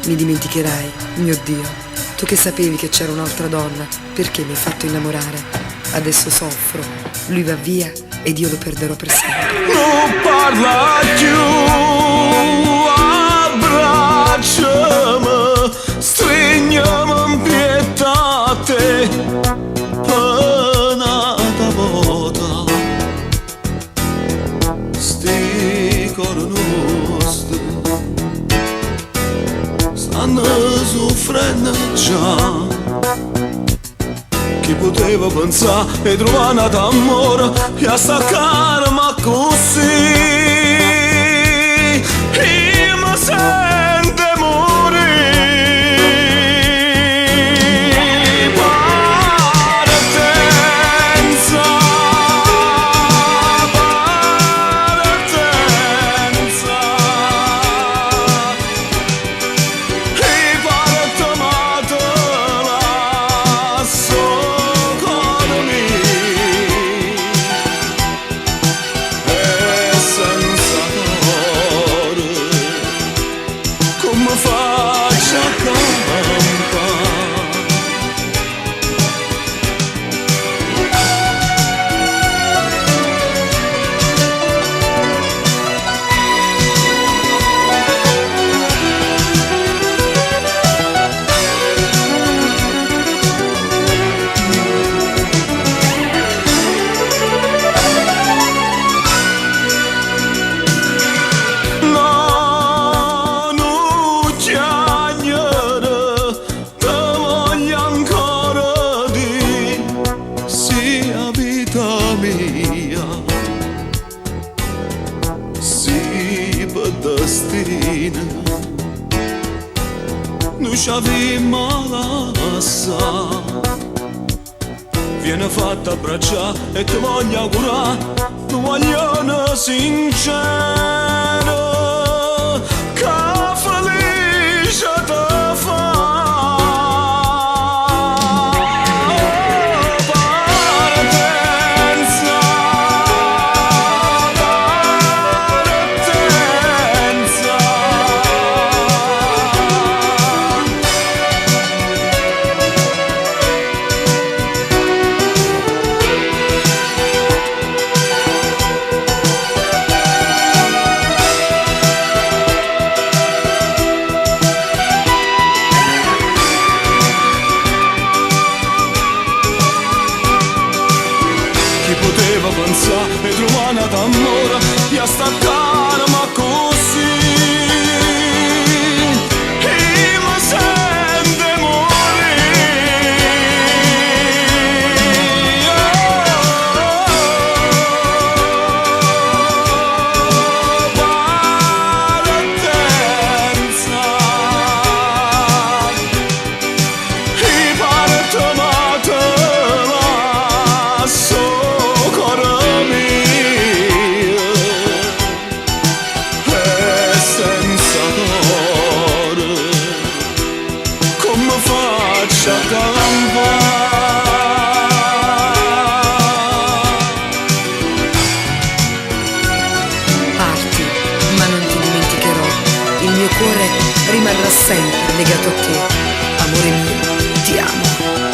Mi dimenticherai, mio Dio. Tu che sapevi che c'era un'altra donna, perché mi hai fatto innamorare? Adesso soffro, lui va via ed io lo perderò per sempre. Non parla più, abbracciami, stringiamo in pietate, penata volta, sti cori nostri stanno soffrendo già. Chi poteva pensare e trovare un amore e a staccare ma così io mi sento morire. Partenza, partenza, e parto ma te lasso faccia campa. Sì, per destino non ci avevamo l'assa. Viene fatta abbracciare e ti voglio augurare un guaglione sincero che felice te fa. Chi poteva pensare e trovare un amore e a staccare ma così io mi sento morire. Partenza, e parto ma te lasso faccia Parti, ma non ti dimenticherò. Il mio cuore rimarrà sempre legato a te. Amore mio, ti amo.